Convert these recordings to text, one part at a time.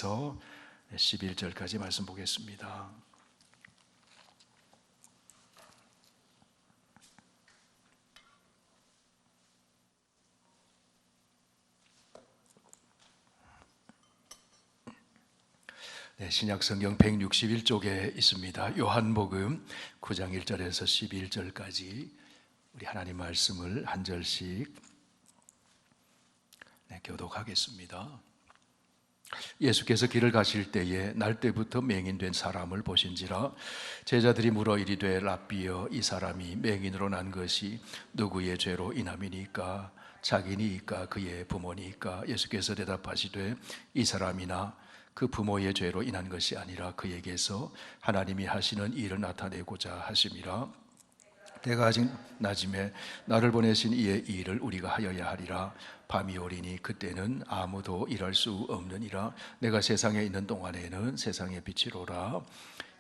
11절까지 말씀 보겠습니다. 신약 성경 161쪽에 있습니다. 요한복음 9장 1절에서 11절까지 우리 하나님 말씀을 한 절씩 교독하겠습니다. 예수께서 길을 가실 때에 날 때부터 맹인된 사람을 보신지라. 제자들이 물어 이르되 랍비여, 이 사람이 맹인으로 난 것이 누구의 죄로 인함이니까? 자기니까 그의 부모니까? 예수께서 대답하시되 이 사람이나 그 부모의 죄로 인한 것이 아니라 그에게서 하나님이 하시는 일을 나타내고자 하심이라. 때가 아직 낮음에 나를 보내신 이의 일을 우리가 하여야 하리라. 밤이 오리니 그때는 아무도 일할 수 없느니라. 내가 세상에 있는 동안에는 세상의 빛이로라.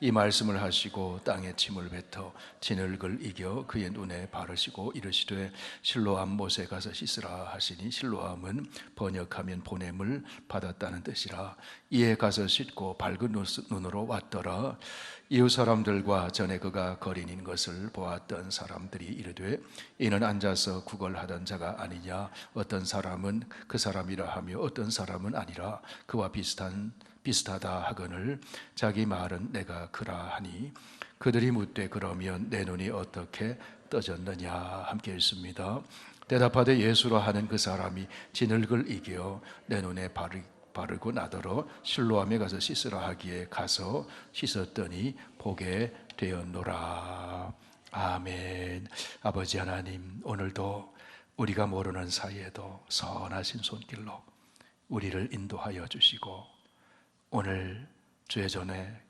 이 말씀을 하시고 땅에 침을 뱉어 진흙을 이겨 그의 눈에 바르시고 이르시되 실로암 못에 가서 씻으라 하시니, 실로암은 번역하면 보냄을 받았다는 뜻이라. 이에 가서 씻고 밝은 눈으로 왔더라. 이웃 사람들과 전에 그가 거린인 것을 보았던 사람들이 이르되 이는 앉아서 구걸하던 자가 아니냐? 어떤 사람은 그 사람이라 하며 어떤 사람은 아니라 그와 비슷하다 하거늘 자기 말은 내가 그라 하니, 그들이 묻되 그러면 내 눈이 어떻게 떠졌느냐? 함께 읽습니다. 대답하되 예수라 하는 그 사람이 진흙을 이겨 내 눈에 바르고 나더러 실로암에 가서 씻으라 하기에 가서 씻었더니 보게 되었노라. 아멘. 아버지 하나님, 오늘도 우리가 모르는 사이에도 선하신 손길로 우리를 인도하여 주시고 오늘 주의 전에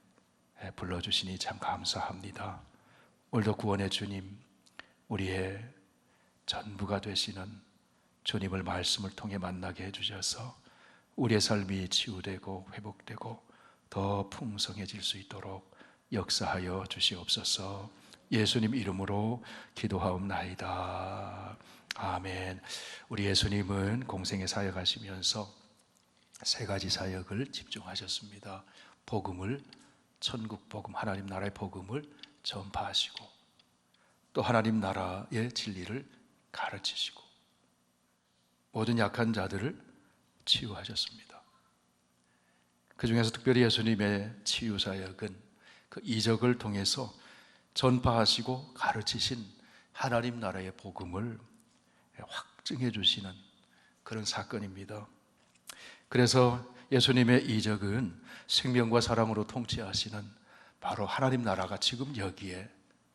불러주시니 참 감사합니다. 오늘도 구원의 주님, 우리의 전부가 되시는 주님을 말씀을 통해 만나게 해주셔서 우리의 삶이 치유되고 회복되고 더 풍성해질 수 있도록 역사하여 주시옵소서. 예수님 이름으로 기도하옵나이다. 아멘. 우리 예수님은 공생에 사역하시면서 세 가지 사역을 집중하셨습니다. 복음을, 천국 복음, 하나님 나라의 복음을 전파하시고, 또 하나님 나라의 진리를 가르치시고, 모든 약한 자들을 치유하셨습니다. 그 중에서 특별히 예수님의 치유 사역은 그 이적을 통해서 전파하시고 가르치신 하나님 나라의 복음을 확증해 주시는 그런 사건입니다. 그래서 예수님의 이적은 생명과 사랑으로 통치하시는 바로 하나님 나라가 지금 여기에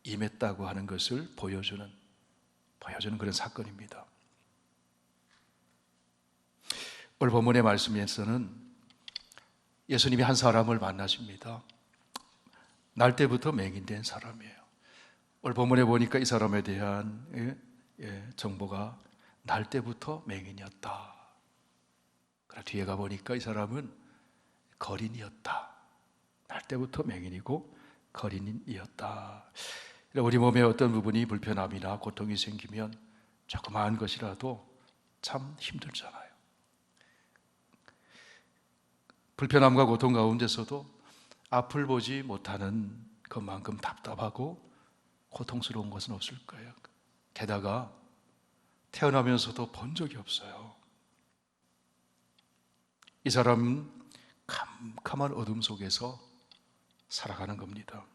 임했다고 하는 것을 보여주는 그런 사건입니다. 오늘 본문의 말씀에서는 예수님이 한 사람을 만나십니다. 날 때부터 맹인된 사람이에요. 오늘 본문에 보니까 이 사람에 대한 정보가 날 때부터 맹인이었다. 뒤에 가보니까 이 사람은 거린이었다. 날 때부터 맹인이고 거린이었다. 우리 몸에 어떤 부분이 불편함이나 고통이 생기면 조그마한 것이라도 참 힘들잖아요. 불편함과 고통 가운데서도 앞을 보지 못하는 것만큼 답답하고 고통스러운 것은 없을 거예요. 게다가 태어나면서도 본 적이 없어요. 이 사람은 캄캄한 어둠 속에서 살아가는 겁니다.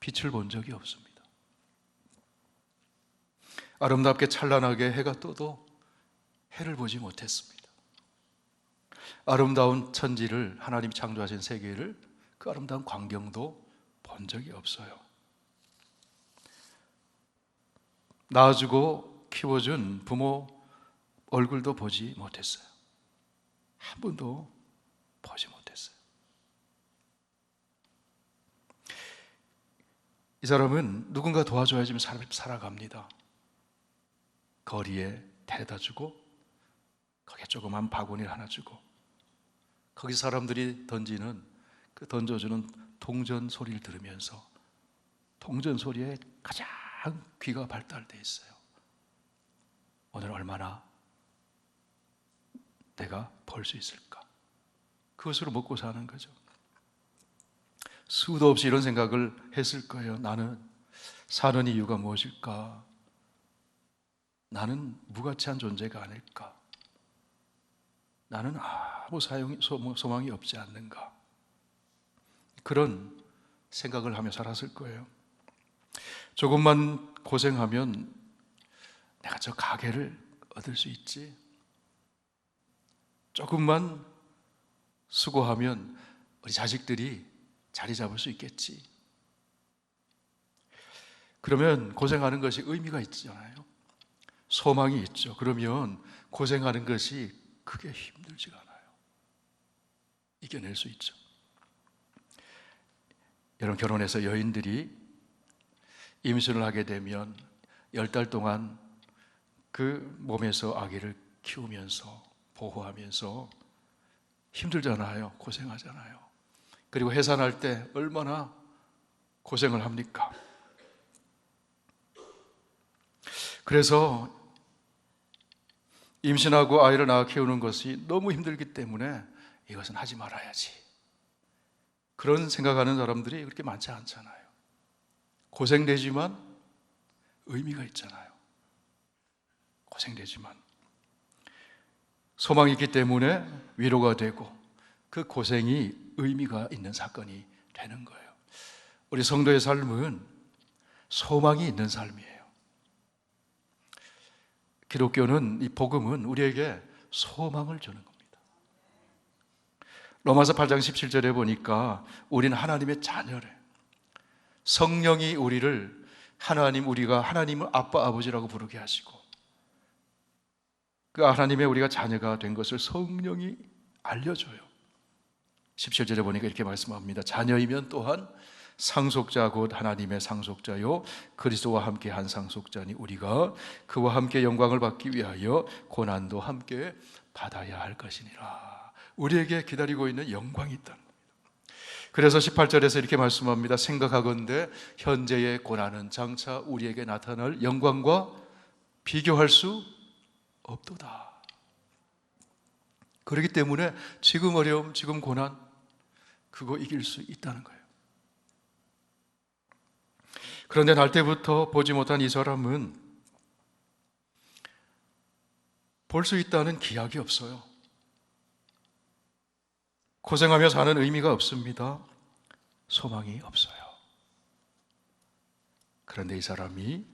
빛을 본 적이 없습니다. 아름답게 찬란하게 해가 떠도 해를 보지 못했습니다. 아름다운 천지를, 하나님이 창조하신 세계를, 그 아름다운 광경도 본 적이 없어요. 낳아주고 키워준 부모 얼굴도 보지 못했어요. 한 번도 보지 못했어요. 이 사람은 누군가 도와줘야지 살아갑니다. 거리에 데려다 주고 거기에 조그만 바구니를 하나 주고 거기 사람들이 던져주는 동전 소리를 들으면서 동전 소리에 가장 귀가 발달되어 있어요. 오늘 얼마나 내가 벌 수 있을까? 그 그것으로 먹고 사는 거죠. 수도 없이 이런 생각을 했을 거예요. 나는 사는 이유가 무엇일까? 나는 무가치한 존재가 아닐까? 나는 아무 소망이 없지 않는가? 그런 생각을 하며 살았을 거예요. 조금만 고생하면 내가 저 가게를 얻을 수 있지. 조금만 수고하면 우리 자식들이 자리 잡을 수 있겠지. 그러면 고생하는 것이 의미가 있잖아요. 소망이 있죠. 그러면 고생하는 것이 크게 힘들지가 않아요. 이겨낼 수 있죠. 여러분, 결혼해서 여인들이 임신을 하게 되면 10달 동안 그 몸에서 아기를 키우면서 보호하면서 힘들잖아요. 고생하잖아요. 그리고 해산할 때 얼마나 고생을 합니까? 그래서 임신하고 아이를 낳아 키우는 것이 너무 힘들기 때문에 이것은 하지 말아야지. 그런 생각하는 사람들이 그렇게 많지 않잖아요. 고생되지만 의미가 있잖아요. 고생되지만 소망이 있기 때문에 위로가 되고 그 고생이 의미가 있는 사건이 되는 거예요. 우리 성도의 삶은 소망이 있는 삶이에요. 기독교는, 이 복음은 우리에게 소망을 주는 겁니다. 로마서 8장 17절에 보니까 우리는 하나님의 자녀래. 성령이 우리를 우리가 하나님을 아빠 아버지라고 부르게 하시고 그 하나님의 우리가 자녀가 된 것을 성령이 알려줘요. 17절에 보니까 이렇게 말씀합니다. 자녀이면 또한 상속자 곧 하나님의 상속자요 그리스도와 함께 한 상속자니 우리가 그와 함께 영광을 받기 위하여 고난도 함께 받아야 할 것이니라. 우리에게 기다리고 있는 영광이 있다는 겁니다. 그래서 18절에서 이렇게 말씀합니다. 생각하건대 현재의 고난은 장차 우리에게 나타날 영광과 비교할 수 없도다. 그렇기 때문에 지금 어려움, 지금 고난 그거 이길 수 있다는 거예요. 그런데 날 때부터 보지 못한 이 사람은 볼 수 있다는 기약이 없어요. 고생하며 사는 의미가 없습니다. 소망이 없어요. 그런데 이 사람이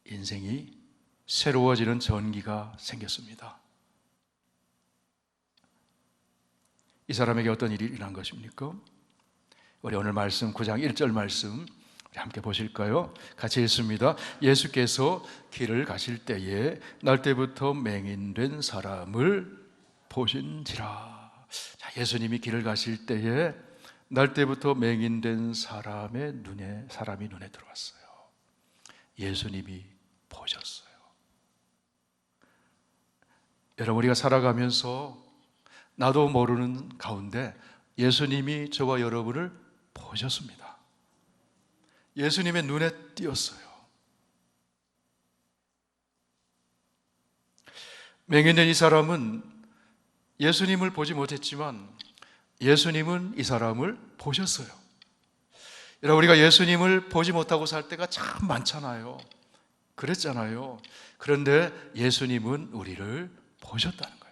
인생이 새로워지는 전기가 생겼습니다. 이 사람에게 어떤 일이 일어난 것입니까? 우리 오늘 말씀 9장 1절 말씀 우리 함께 보실까요? 같이 읽습니다. 예수께서 길을 가실 때에 날 때부터 맹인된 사람을 보신지라. 자, 예수님이 길을 가실 때에 날 때부터 맹인된 사람이 눈에 들어왔어요. 예수님이 보셨어요. 여러분, 우리가 살아가면서 나도 모르는 가운데 예수님이 저와 여러분을 보셨습니다. 예수님의 눈에 띄었어요. 맹인된 이 사람은 예수님을 보지 못했지만 예수님은 이 사람을 보셨어요. 여러분, 우리가 예수님을 보지 못하고 살 때가 참 많잖아요. 그랬잖아요. 그런데 예수님은 우리를 보셨다는 거예요.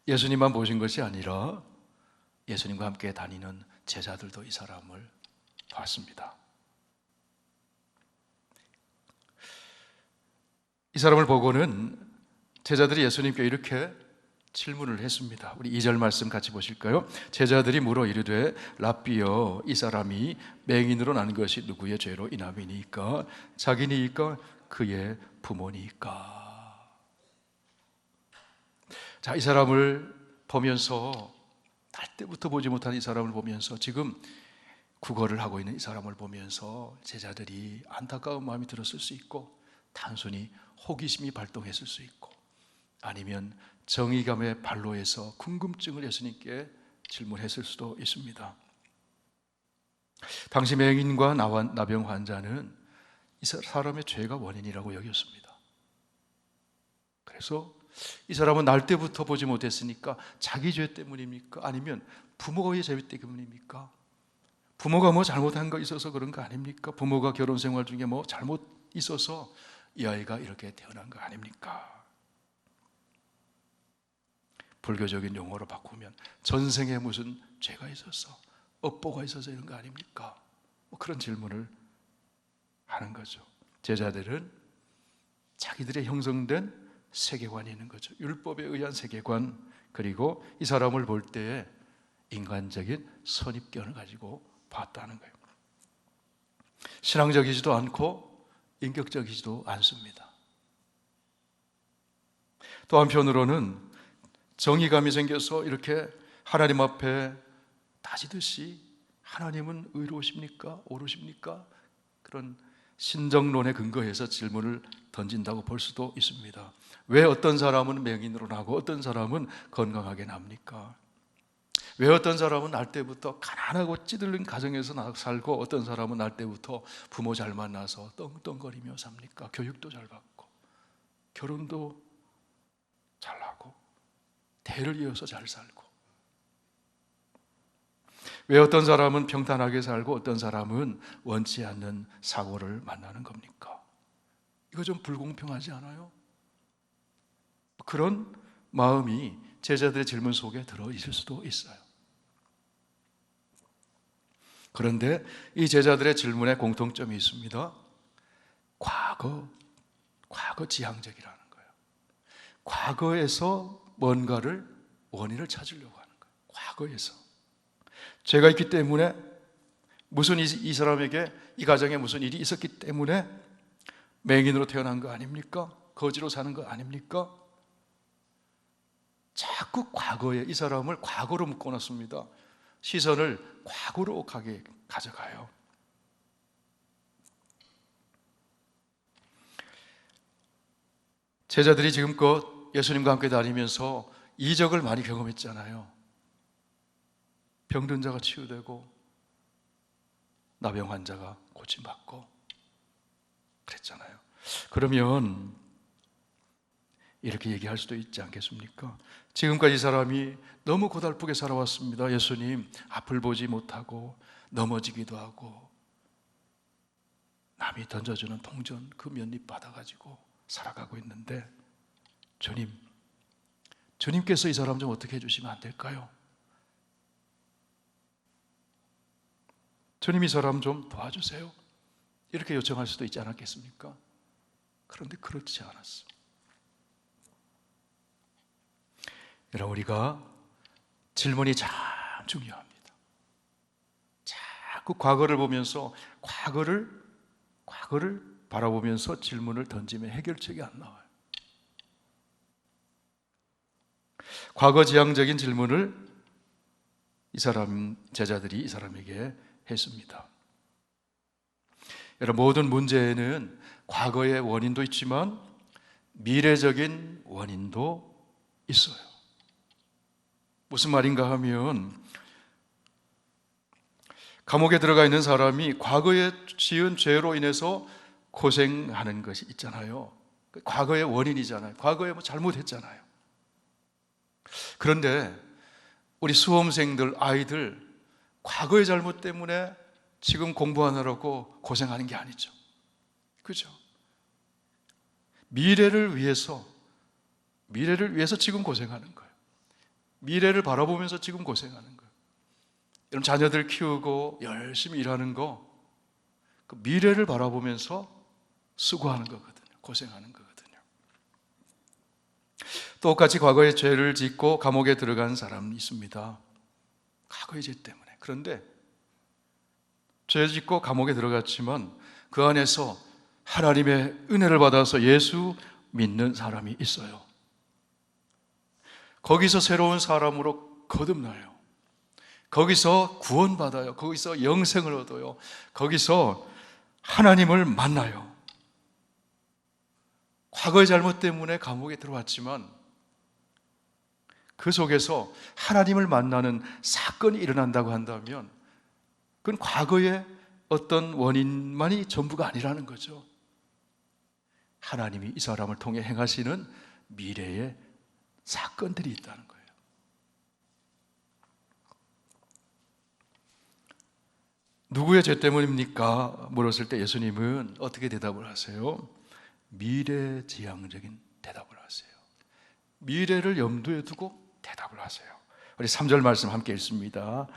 예수님만 보신 것이 아니라 예수님과 함께 다니는 제자들도 이 사람을 봤습니다. 이 사람을 보고는 제자들이 예수님께 이렇게 질문을 했습니다. 우리 2절 말씀 같이 보실까요? 제자들이 물어 이르되 랍비여 이 사람이 맹인으로 난 것이 누구의 죄로 인함이니까 자기니까 그의 부모니까. 자, 이 사람을 보면서 날 때부터 보지 못한 이 사람을 보면서 지금 구걸을 하고 있는 이 사람을 보면서 제자들이 안타까운 마음이 들었을 수 있고 단순히 호기심이 발동했을 수 있고 아니면 정의감의 발로해서 궁금증을 예수님께 질문했을 수도 있습니다. 당시 맹인과 나병 환자는 이 사람의 죄가 원인이라고 여겼습니다. 그래서 이 사람은 날 때부터 보지 못했으니까 자기 죄 때문입니까? 아니면 부모의 죄 때문입니까? 부모가 뭐 잘못한 거 있어서 그런 거 아닙니까? 부모가 결혼 생활 중에 뭐 잘못 있어서 이 아이가 이렇게 태어난 거 아닙니까? 불교적인 용어로 바꾸면 전생에 무슨 죄가 있어서, 업보가 있어서 이런 거 아닙니까? 뭐 그런 질문을 하는 거죠. 제자들은 자기들의 형성된 세계관이 있는 거죠. 율법에 의한 세계관, 그리고 이 사람을 볼 때에 인간적인 선입견을 가지고 봤다는 거예요. 신앙적이지도 않고 인격적이지도 않습니다. 또 한편으로는 정의감이 생겨서 이렇게 하나님 앞에 따지듯이 하나님은 의로우십니까? 옳으십니까? 그런 신정론에 근거해서 질문을 던진다고 볼 수도 있습니다. 왜 어떤 사람은 맹인으로 나고 어떤 사람은 건강하게 납니까? 왜 어떤 사람은 날 때부터 가난하고 찌들린 가정에서 살고 어떤 사람은 날 때부터 부모 잘 만나서 떵떵거리며 삽니까? 교육도 잘 받고 결혼도 잘하고 대를 이어서 잘 살고. 왜 어떤 사람은 평탄하게 살고 어떤 사람은 원치 않는 사고를 만나는 겁니까? 이거 좀 불공평하지 않아요? 그런 마음이 제자들의 질문 속에 들어있을 수도 있어요. 그런데 이 제자들의 질문에 공통점이 있습니다. 과거 지향적이라는 거예요. 과거에서 뭔가를 원인을 찾으려고 하는 거예요. 과거에서 죄가 있기 때문에 무슨 이 사람에게 이 가정에 무슨 일이 있었기 때문에 맹인으로 태어난 거 아닙니까? 거지로 사는 거 아닙니까? 자꾸 과거에 이 사람을 과거로 묶어놨습니다. 시선을 과거로 가져가요. 제자들이 지금껏 예수님과 함께 다니면서 이적을 많이 경험했잖아요. 병든 자가 치유되고 나병 환자가 고침받고 그랬잖아요. 그러면 이렇게 얘기할 수도 있지 않겠습니까? 지금까지 이 사람이 너무 고달프게 살아왔습니다. 예수님, 앞을 보지 못하고 넘어지기도 하고 남이 던져주는 동전 그 면입 받아가지고 살아가고 있는데 주님께서 이 사람 좀 어떻게 해주시면 안 될까요? 주님 이 사람 좀 도와주세요. 이렇게 요청할 수도 있지 않았겠습니까? 그런데 그렇지 않았어. 여러분, 우리가 질문이 참 중요합니다. 자꾸 과거를 보면서 과거를 바라보면서 질문을 던지면 해결책이 안 나와요. 과거 지향적인 질문을 제자들이 이 사람에게 했습니다. 여러분, 모든 문제에는 과거의 원인도 있지만 미래적인 원인도 있어요. 무슨 말인가 하면 감옥에 들어가 있는 사람이 과거에 지은 죄로 인해서 고생하는 것이 있잖아요. 과거의 원인이잖아요. 과거에 뭐 잘못했잖아요. 그런데 우리 수험생들, 아이들 과거의 잘못 때문에 지금 공부하느라고 고생하는 게 아니죠. 그죠? 미래를 위해서 지금 고생하는 거예요. 미래를 바라보면서 지금 고생하는 거예요. 여러분, 자녀들 키우고 열심히 일하는 거, 그 미래를 바라보면서 수고하는 거거든요. 고생하는 거거든요. 똑같이 과거에 죄를 짓고 감옥에 들어간 사람이 있습니다. 과거의 죄 때문에. 그런데 죄 짓고 감옥에 들어갔지만 그 안에서 하나님의 은혜를 받아서 예수 믿는 사람이 있어요. 거기서 새로운 사람으로 거듭나요. 거기서 구원받아요. 거기서 영생을 얻어요. 거기서 하나님을 만나요. 과거의 잘못 때문에 감옥에 들어왔지만 그 속에서 하나님을 만나는 사건이 일어난다고 한다면 그건 과거의 어떤 원인만이 전부가 아니라는 거죠. 하나님이 이 사람을 통해 행하시는 미래의 사건들이 있다는 거예요. 누구의 죄 때문입니까? 물었을 때 예수님은 어떻게 대답을 하세요? 미래지향적인 대답을 하세요. 미래를 염두에 두고 대답을 하세요. 우리 3절 말씀 함께 읽습니다.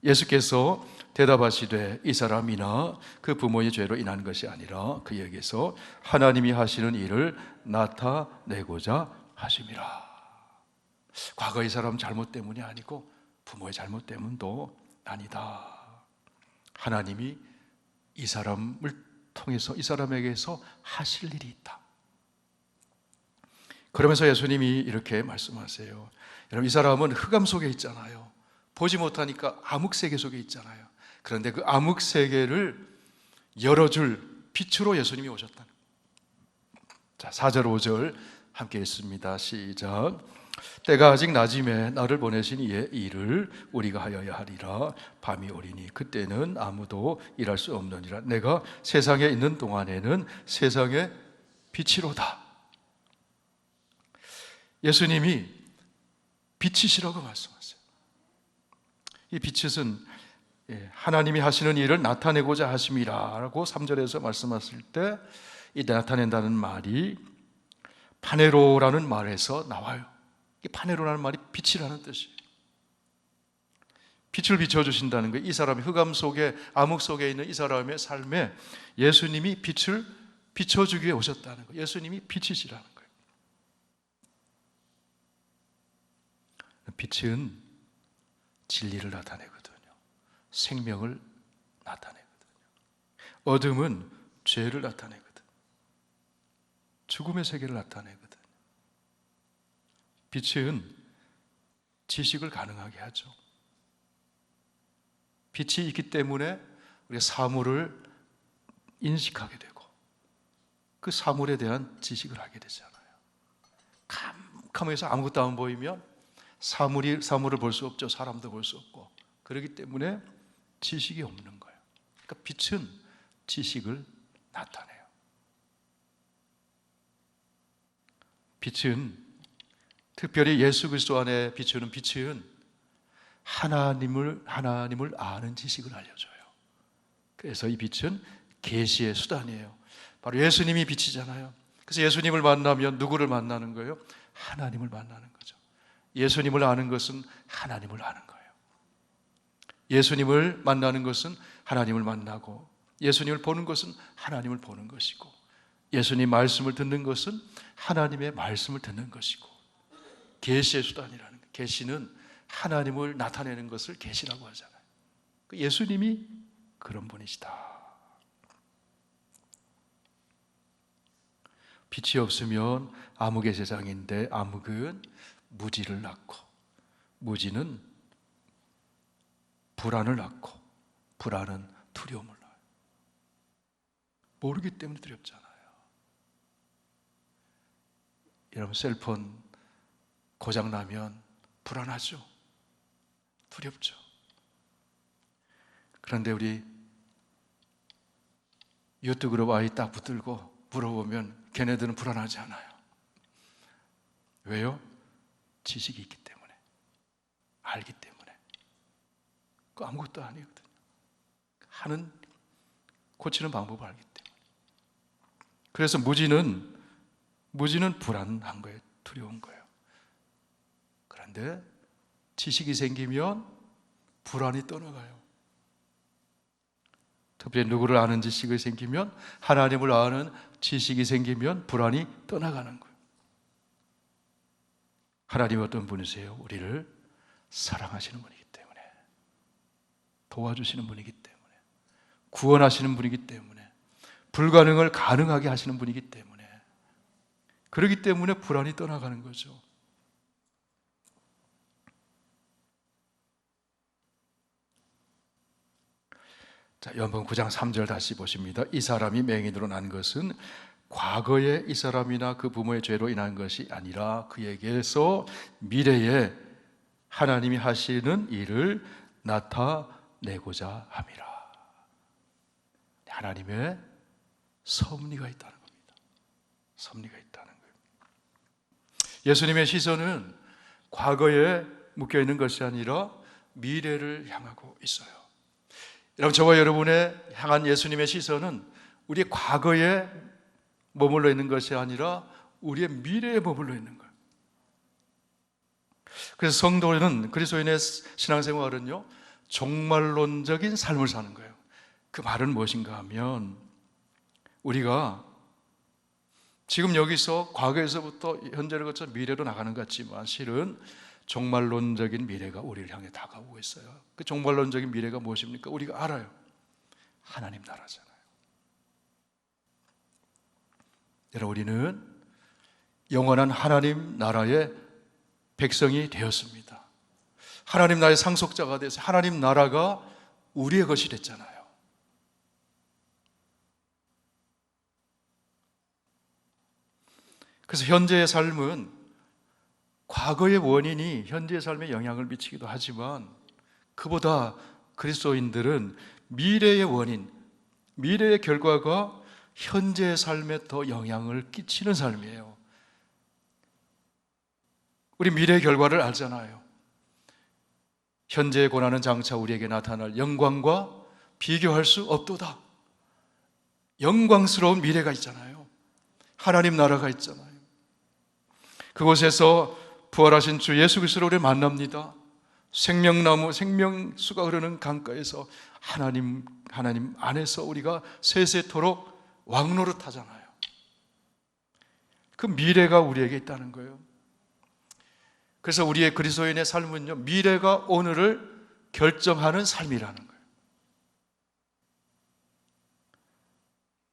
예수께서 대답하시되 이 사람이나 그 부모의 죄로 인한 것이 아니라 그에게서 하나님이 하시는 일을 나타내고자 하심이라. 과거 이 사람 잘못 때문이 아니고 부모의 잘못 때문도 아니다. 하나님이 이 사람을 통해서 이 사람에게서 하실 일이 있다. 그러면서 예수님이 이렇게 말씀하세요. 여러분, 이 사람은 흑암 속에 있잖아요. 보지 못하니까 암흑세계 속에 있잖아요. 그런데 그 암흑세계를 열어줄 빛으로 예수님이 오셨다. 자, 4절 5절 함께 읽습니다. 시작. 때가 아직 낮임에 나를 보내신 이의 일을 우리가 하여야 하리라. 밤이 오리니 그때는 아무도 일할 수 없느니라. 내가 세상에 있는 동안에는 세상의 빛이로다. 예수님이 빛이시라고 말씀하세요. 이 빛은 하나님이 하시는 일을 나타내고자 하심이라고 3절에서 말씀하실 때 이 나타낸다는 말이 파네로라는 말에서 나와요. 이 파네로라는 말이 빛이라는 뜻이에요. 빛을 비춰주신다는 거예요. 이 사람이 흑암 속에 암흑 속에 있는 이 사람의 삶에 예수님이 빛을 비춰주기 위해 오셨다는 거예요. 예수님이 빛이시라는 거예요. 빛은 진리를 나타내거든요. 생명을 나타내거든요. 어둠은 죄를 나타내거든요. 죽음의 세계를 나타내거든요. 빛은 지식을 가능하게 하죠. 빛이 있기 때문에 우리가 사물을 인식하게 되고 그 사물에 대한 지식을 하게 되잖아요. 캄캄해서 아무것도 안 보이면 사물을 볼 수 없죠. 사람도 볼 수 없고. 그렇기 때문에 지식이 없는 거예요. 그러니까 빛은 지식을 나타내요. 빛은 특별히 예수 그리스도 안에 비추는 빛은 하나님을 아는 지식을 알려줘요. 그래서 이 빛은 계시의 수단이에요. 바로 예수님이 빛이잖아요. 그래서 예수님을 만나면 누구를 만나는 거예요? 하나님을 만나는 거죠. 예수님을 아는 것은 하나님을 아는 거예요. 예수님을 만나는 것은 하나님을 만나고, 예수님을 보는 것은 하나님을 보는 것이고, 예수님 말씀을 듣는 것은 하나님의 말씀을 듣는 것이고, 계시의 수단이라는 거예요. 계시는 하나님을 나타내는 것을 계시라고 하잖아요. 예수님이 그런 분이시다. 빛이 없으면 암흑의 세상인데 암흑은 무지를 낳고, 무지는 불안을 낳고, 불안은 두려움을 낳아요. 모르기 때문에 두렵잖아요. 여러분, 셀폰 고장나면 불안하죠? 두렵죠? 그런데 우리 유튜브로 아이 딱 붙들고 물어보면 걔네들은 불안하지 않아요. 왜요? 지식이 있기 때문에, 알기 때문에. 그 아무것도 아니거든요. 고치는 방법을 알기 때문에. 그래서 무지는 불안한 거예요. 두려운 거예요. 그런데 지식이 생기면 불안이 떠나가요. 특별히 누구를 아는 지식이 생기면, 하나님을 아는 지식이 생기면 불안이 떠나가는 거예요. 하나님이 어떤 분이세요? 우리를 사랑하시는 분이기 때문에, 도와주시는 분이기 때문에, 구원하시는 분이기 때문에, 불가능을 가능하게 하시는 분이기 때문에, 그렇기 때문에 불안이 떠나가는 거죠. 자, 요한복음 9장 3절 다시 보십니다. 이 사람이 맹인으로 난 것은 과거에 이 사람이나 그 부모의 죄로 인한 것이 아니라 그에게서 미래에 하나님이 하시는 일을 나타내고자 함이라. 하나님의 섭리가 있다는 겁니다. 섭리가 있다는 거예요. 예수님의 시선은 과거에 묶여 있는 것이 아니라 미래를 향하고 있어요. 여러분, 저와 여러분의 향한 예수님의 시선은 우리의 과거에 머물러 있는 것이 아니라 우리의 미래에 머물러 있는 거예요. 그래서 성도는, 그리스도인의 신앙생활은요, 종말론적인 삶을 사는 거예요. 그 말은 무엇인가 하면, 우리가 지금 여기서 과거에서부터 현재를 거쳐 미래로 나가는 것 같지만 실은 종말론적인 미래가 우리를 향해 다가오고 있어요. 그 종말론적인 미래가 무엇입니까? 우리가 알아요. 하나님 나라잖아요. 여러분, 우리는 영원한 하나님 나라의 백성이 되었습니다. 하나님 나라의 상속자가 돼서 하나님 나라가 우리의 것이 됐잖아요. 그래서 현재의 삶은 과거의 원인이 현재의 삶에 영향을 미치기도 하지만 그보다 그리스도인들은 미래의 원인, 미래의 결과가 현재의 삶에 더 영향을 끼치는 삶이에요. 우리 미래의 결과를 알잖아요. 현재의 고난은 장차 우리에게 나타날 영광과 비교할 수 없도다. 영광스러운 미래가 있잖아요. 하나님 나라가 있잖아요. 그곳에서 부활하신 주 예수 그리스도를 우리 만납니다. 생명나무, 생명수가 흐르는 강가에서 하나님 안에서 우리가 세세토록 왕노릇하잖아요. 그 미래가 우리에게 있다는 거예요. 그래서 우리의 그리스도인의 삶은요, 미래가 오늘을 결정하는 삶이라는 거예요.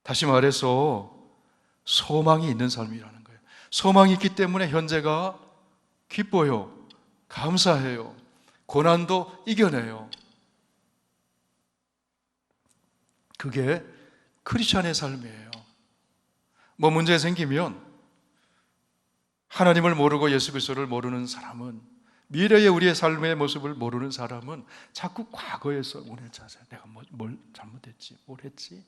다시 말해서 소망이 있는 삶이라는 거예요. 소망이 있기 때문에 현재가 기뻐요, 감사해요, 고난도 이겨내요. 그게 크리스찬의 삶이에요. 뭐 문제 생기면 하나님을 모르고 예수 그리스도를 모르는 사람은, 미래의 우리의 삶의 모습을 모르는 사람은 자꾸 과거에서 오늘 자세, 내가 뭘 잘못했지, 뭘 했지,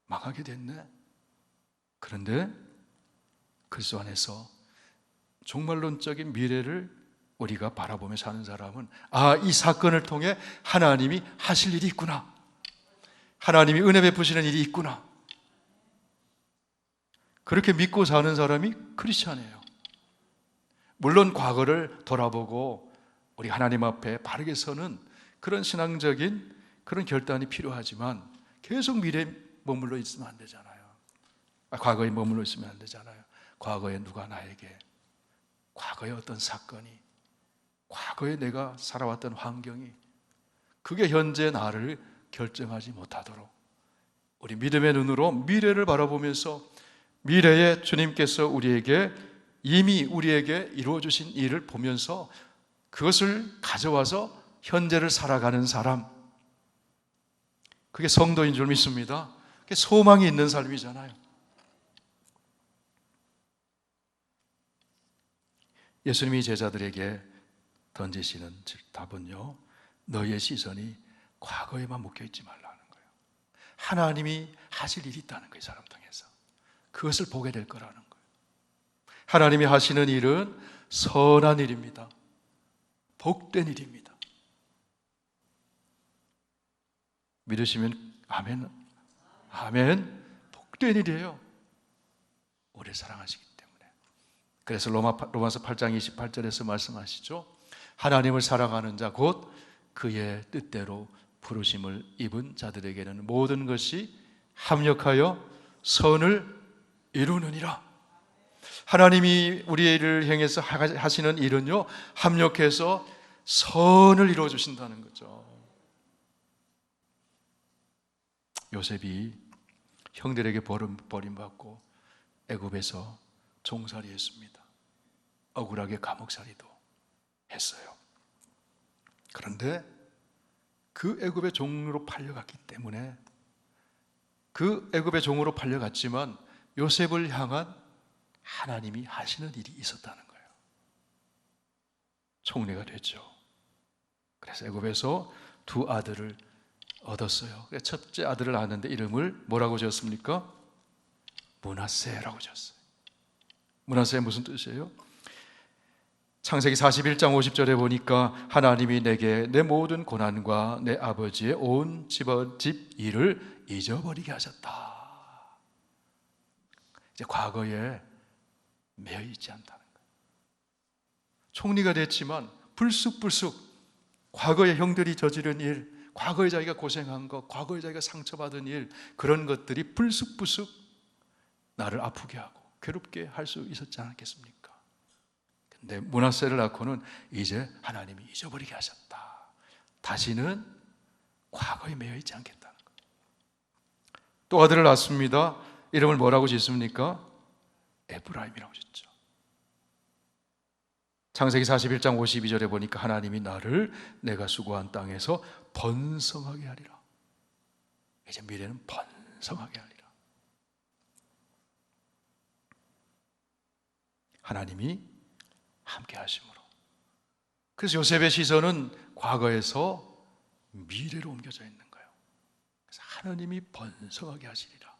망하게 됐네. 그런데 그리스도 안에서 종말론적인 미래를 우리가 바라보며 사는 사람은, 아, 이 사건을 통해 하나님이 하실 일이 있구나, 하나님이 은혜 베푸시는 일이 있구나, 그렇게 믿고 사는 사람이 크리스찬이에요. 물론 과거를 돌아보고 우리 하나님 앞에 바르게 서는 그런 신앙적인 그런 결단이 필요하지만 계속 미래에 머물러 있으면 안 되잖아요. 과거에 머물러 있으면 안 되잖아요. 과거에 누가 나에게, 과거에 어떤 사건이, 과거에 내가 살아왔던 환경이, 그게 현재 나를 결정하지 못하도록 우리 믿음의 눈으로 미래를 바라보면서 미래에 주님께서 이미 우리에게 이루어주신 일을 보면서 그것을 가져와서 현재를 살아가는 사람, 그게 성도인 줄 믿습니다. 그게 소망이 있는 삶이잖아요. 예수님이 제자들에게 던지시는 답은요, 너희의 시선이 과거에만 묶여있지 말라는 거예요. 하나님이 하실 일이 있다는 거예요. 사람 통해서 그것을 보게 될 거라는 거예요. 하나님이 하시는 일은 선한 일입니다. 복된 일입니다. 믿으시면 아멘. 아멘. 복된 일이에요. 우리를 사랑하시기 때문에. 그래서 로마서 8장 28절에서 말씀하시죠. 하나님을 사랑하는 자 곧 그의 뜻대로 부르심을 입은 자들에게는 모든 것이 합력하여 선을 이루느니라. 하나님이 우리를 향해서 하시는 일은요, 합력해서 선을 이루어 주신다는 거죠. 요셉이 형들에게 버림받고 애굽에서 종살이 했습니다. 억울하게 감옥살이도 했어요. 그런데 그 애굽의 종으로 팔려갔기 때문에, 그 애굽의 종으로 팔려갔지만 요셉을 향한 하나님이 하시는 일이 있었다는 거예요. 총리가 됐죠. 그래서 애굽에서 두 아들을 얻었어요. 첫째 아들을 낳았는데 이름을 뭐라고 지었습니까? 므낫세라고 지었어요. 므낫세의 무슨 뜻이에요? 창세기 41장 50절에 보니까 하나님이 내게 내 모든 고난과 내 아버지의 온 집 일을 잊어버리게 하셨다. 이제 과거에 매여 있지 않다는 거예요. 총리가 됐지만 불쑥불쑥 과거의 형들이 저지른 일, 과거에 자기가 고생한 것, 과거에 자기가 상처받은 일, 그런 것들이 불쑥불쑥 나를 아프게 하고 괴롭게 할 수 있었지 않겠습니까? 근데 므낫세를 낳고는 이제 하나님이 잊어버리게 하셨다. 다시는 과거에 매여 있지 않겠다는 거예요. 또 아들을 낳습니다. 이름을 뭐라고 짓습니까? 에브라임이라고 짓죠. 창세기 41장 52절에 보니까 하나님이 나를 내가 수고한 땅에서 번성하게 하리라. 이제 미래는 번성하게 하리라. 하나님이 함께 하심으로. 그래서 요셉의 시선은 과거에서 미래로 옮겨져 있는 거예요. 그래서 하나님이 번성하게 하시리라.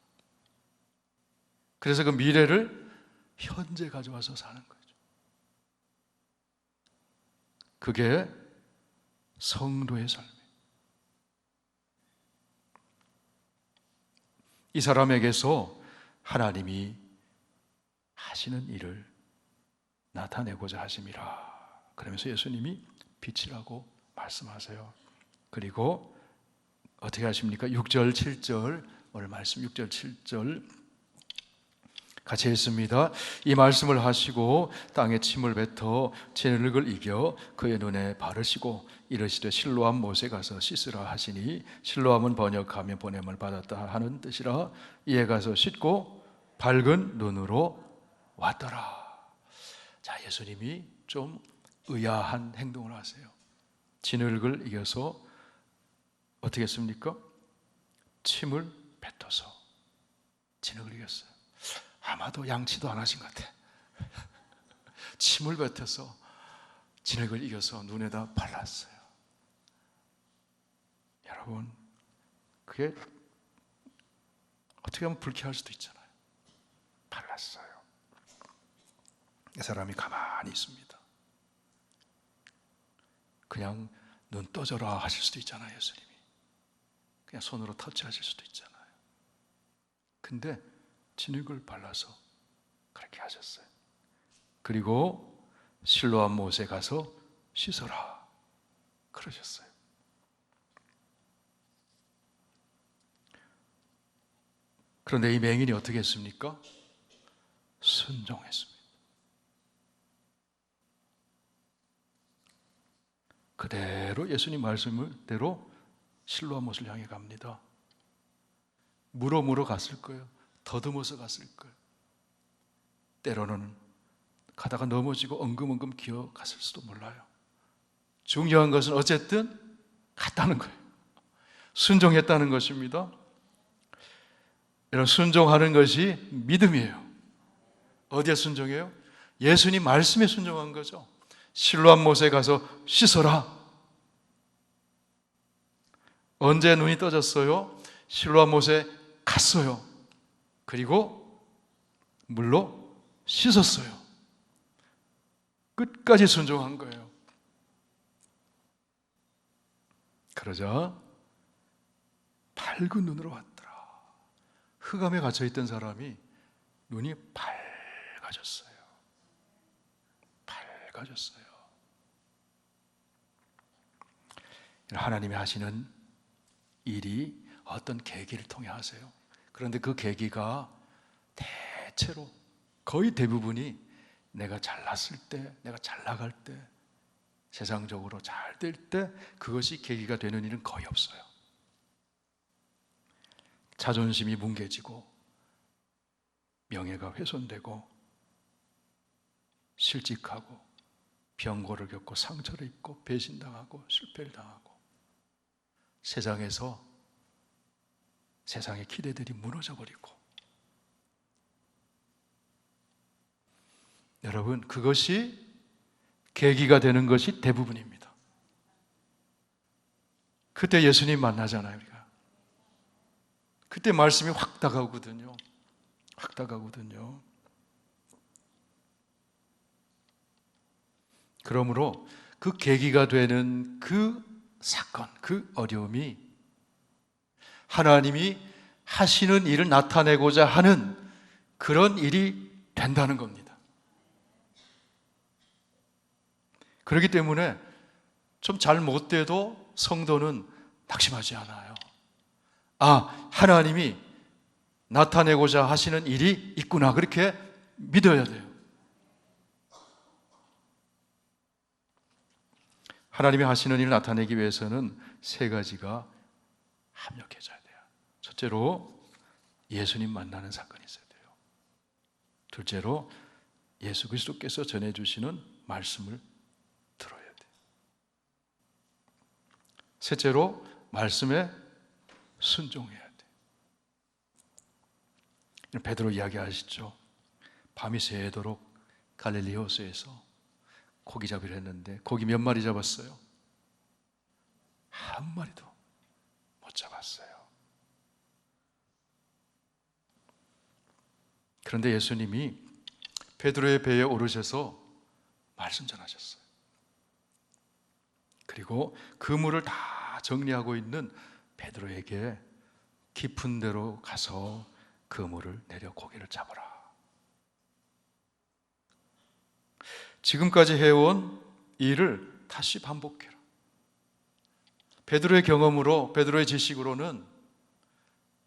그래서 그 미래를 현재 가져와서 사는 거죠. 그게 성도의 삶이에요. 이 사람에게서 하나님이 하시는 일을 나타내고자 하심이라. 그러면서 예수님이 빛이라고 말씀하세요. 그리고 어떻게 하십니까? 6절 7절 오늘 말씀 6절 7절 같이 읽습니다. 이 말씀을 하시고 땅에 침을 뱉어 진흙을 이겨 그의 눈에 바르시고 이르시되 실로암 못에 가서 씻으라 하시니 실로암은 번역하며 보냄을 받았다 하는 뜻이라. 이에 가서 씻고 밝은 눈으로 왔더라. 자, 예수님이 좀 의아한 행동을 하세요. 진흙을 이겨서 어떻게 했습니까? 침을 뱉어서 진흙을 이겼어요. 아마도 양치도 안 하신 것 같아. 침을 뱉어서 진흙을 이겨서 눈에다 발랐어요. 여러분, 그게 어떻게 하면 불쾌할 수도 있잖아요. 발랐어요. 이 사람이 가만히 있습니다. 그냥 눈 떠져라 하실 수도 있잖아요. 예수님이 그냥 손으로 터치하실 수도 있잖아요. 근데 진흙을 발라서 그렇게 하셨어요. 그리고 실로암 못에 가서 씻어라 그러셨어요. 그런데 이 맹인이 어떻게 했습니까? 순종했습니다. 그대로 예수님 말씀대로 실로암 못을 향해 갑니다. 물어 갔을 거예요. 더듬어서 갔을 거예요. 때로는 가다가 넘어지고 엉금엉금 기어갔을 수도 몰라요. 중요한 것은 어쨌든 갔다는 거예요. 순종했다는 것입니다. 여러분, 순종하는 것이 믿음이에요. 어디에 순종해요? 예수님 말씀에 순종한 거죠. 실로암 못에 가서 씻어라. 언제 눈이 떠졌어요? 실로암 못에 갔어요. 그리고 물로 씻었어요. 끝까지 순종한 거예요. 그러자 밝은 눈으로 왔더라. 흑암에 갇혀있던 사람이 눈이 밝아졌어요. 밝아졌어요. 하나님이 하시는 일이 어떤 계기를 통해 하세요. 그런데 그 계기가 대체로 거의 대부분이 내가 잘났을 때, 내가 잘 나갈 때, 세상적으로 잘 될 때 그것이 계기가 되는 일은 거의 없어요. 자존심이 뭉개지고 명예가 훼손되고 실직하고 병고를 겪고 상처를 입고 배신당하고 실패를 당하고 세상에서 세상의 기대들이 무너져버리고 여러분, 그것이 계기가 되는 것이 대부분입니다. 그때 예수님 만나잖아요, 우리가. 그때 말씀이 확 다가오거든요. 확 다가오거든요. 그러므로 그 계기가 되는 그 사건, 그 어려움이 하나님이 하시는 일을 나타내고자 하는 그런 일이 된다는 겁니다. 그렇기 때문에 좀 잘 못돼도 성도는 낙심하지 않아요. 하나님이 나타내고자 하시는 일이 있구나, 그렇게 믿어야 돼요. 하나님이 하시는 일을 나타내기 위해서는 세 가지가 합력해져야 돼요. 첫째로 예수님 만나는 사건이 있어야 돼요. 둘째로 예수 그리스도께서 전해주시는 말씀을 들어야 돼요. 셋째로 말씀에 순종해야 돼요. 베드로 이야기하시죠. 밤이 새도록 갈릴리 호수에서 고기 잡이를 했는데 고기 몇 마리 잡았어요? 한 마리도 못 잡았어요. 그런데 예수님이 베드로의 배에 오르셔서 말씀 전하셨어요. 그리고 그물을 다 정리하고 있는 베드로에게 깊은 데로 가서 그물을 내려 고기를 잡으라. 지금까지 해온 일을 다시 반복해라. 베드로의 경험으로, 베드로의 지식으로는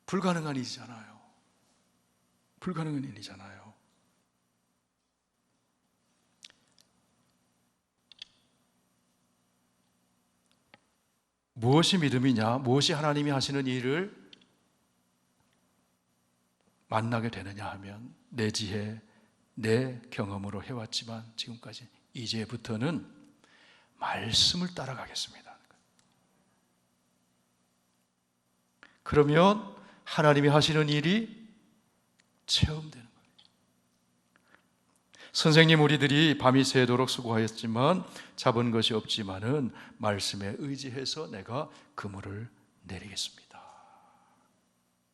불가능한 일이잖아요. 불가능한 일이잖아요. 무엇이 믿음이냐? 무엇이 하나님이 하시는 일을 만나게 되느냐 하면 내 지혜, 내 경험으로 해왔지만 지금까지 이제부터는 말씀을 따라가겠습니다. 그러면 하나님이 하시는 일이 체험되는 거예요. 선생님, 우리들이 밤이 새도록 수고하였지만 잡은 것이 없지만은 말씀에 의지해서 내가 그물을 내리겠습니다.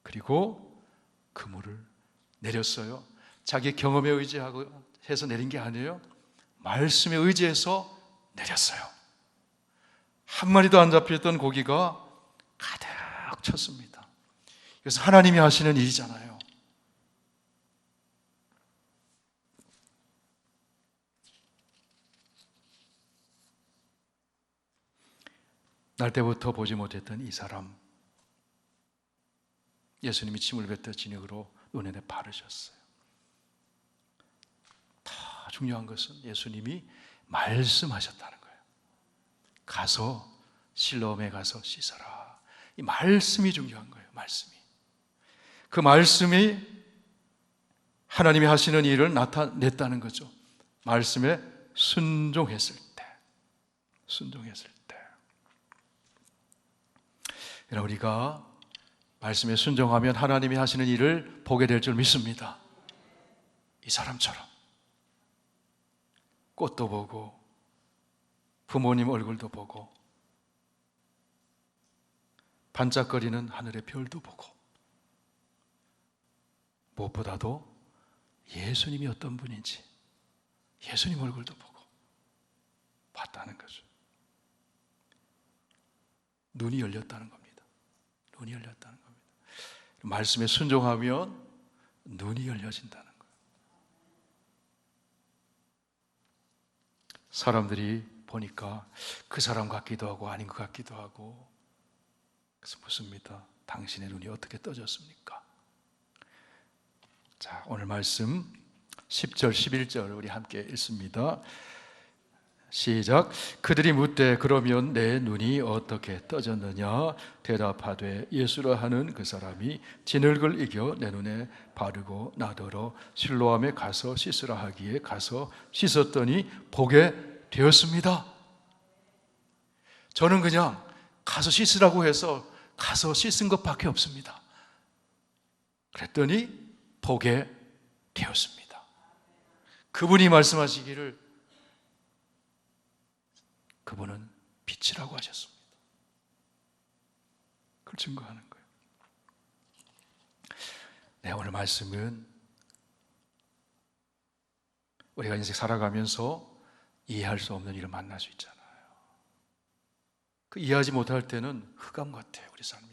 그리고 그물을 내렸어요. 자기 경험에 의지하고 해서 내린 게 아니에요. 말씀에 의지해서 내렸어요. 한 마리도 안 잡혔던 고기가 가득 찼습니다. 그래서 하나님이 하시는 일이잖아요. 날 때부터 보지 못했던 이 사람, 예수님이 침을 뱉어 진흙으로 눈에 바르셨어요. 더 중요한 것은 예수님이 말씀하셨다는 거예요. 가서 실로암에 가서 씻어라. 이 말씀이 중요한 거예요. 말씀이. 그 말씀이 하나님이 하시는 일을 나타냈다는 거죠. 말씀에 순종했을 때. 순종했을 때. 우리가 말씀에 순종하면 하나님이 하시는 일을 보게 될 줄 믿습니다. 이 사람처럼 꽃도 보고 부모님 얼굴도 보고 반짝거리는 하늘의 별도 보고 무엇보다도 예수님이 어떤 분인지 예수님 얼굴도 보고 봤다는 거죠. 눈이 열렸다는 겁니다. 눈이 열렸다는 겁니다. 말씀에 순종하면 눈이 열려진다는 거예요. 사람들이 보니까 그 사람 같기도 하고 아닌 것 같기도 하고, 그래서 묻습니다. 당신의 눈이 어떻게 떠졌습니까? 자, 오늘 말씀 10절 11절 우리 함께 읽습니다. 시작. 그들이 묻되 그러면 내 눈이 어떻게 떠졌느냐? 대답하되 예수라 하는 그 사람이 진흙을 이겨 내 눈에 바르고 나더러 실로암에 가서 씻으라 하기에 가서 씻었더니 보게 되었습니다. 저는 그냥 가서 씻으라고 해서 가서 씻은 것밖에 없습니다. 그랬더니 보게 되었습니다. 그분이 말씀하시기를 그분은 빛이라고 하셨습니다. 그걸 증거하는 거예요. 네, 오늘 말씀은 우리가 인생 살아가면서 이해할 수 없는 일을 만날 수 있잖아요. 그 이해하지 못할 때는 흑암 같아요. 우리 삶이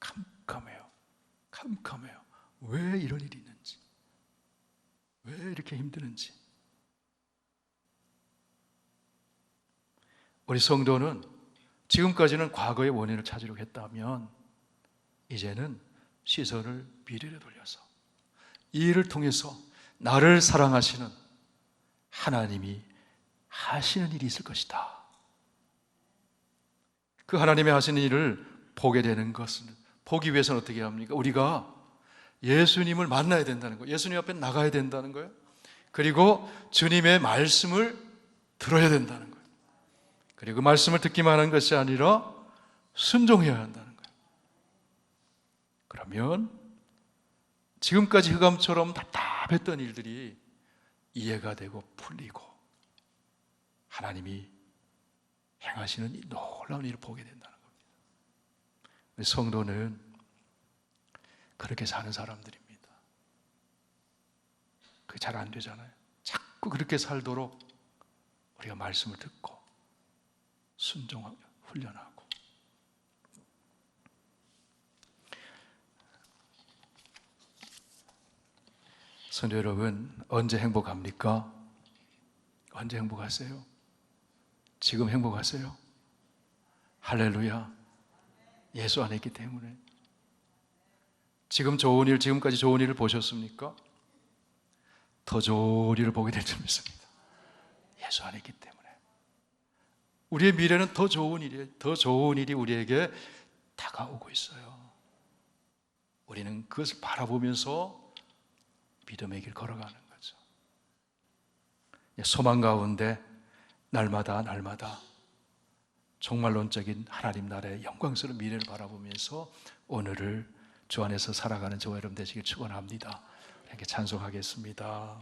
캄캄해요. 캄캄해요. 왜 이런 일이 있는지, 왜 이렇게 힘드는지. 우리 성도는 지금까지는 과거의 원인을 찾으려고 했다면 이제는 시선을 미래로 돌려서 이 일을 통해서 나를 사랑하시는 하나님이 하시는 일이 있을 것이다. 그 하나님이 하시는 일을 보게 되는 것은, 보기 위해서는 어떻게 합니까? 우리가 예수님을 만나야 된다는 거예요. 예수님 앞에 나가야 된다는 거예요. 그리고 주님의 말씀을 들어야 된다는 거예요. 그리고 그 말씀을 듣기만 하는 것이 아니라 순종해야 한다는 거예요. 그러면 지금까지 흑암처럼 답답했던 일들이 이해가 되고 풀리고 하나님이 행하시는 이 놀라운 일을 보게 된다는 겁니다. 성도는 그렇게 사는 사람들입니다. 그게 잘 안 되잖아요. 자꾸 그렇게 살도록 우리가 말씀을 듣고 순종하고 훈련하고. 성도 여러분, 언제 행복합니까? 언제 행복하세요? 지금 행복하세요? 할렐루야. 예수 안에 있기 때문에. 지금 좋은 일, 지금까지 좋은 일을 보셨습니까? 더 좋은 일을 보게 될 줄 믿습니다. 예수 안에 있기 때문에. 우리의 미래는 더 좋은 일이에요. 더 좋은 일이 우리에게 다가오고 있어요. 우리는 그것을 바라보면서 믿음의 길 걸어가는 거죠. 소망 가운데 날마다 종말론적인 하나님 나라의 영광스러운 미래를 바라보면서 오늘을 주 안에서 살아가는 저와 여러분 되시길 축원합니다. 이렇게 찬송하겠습니다.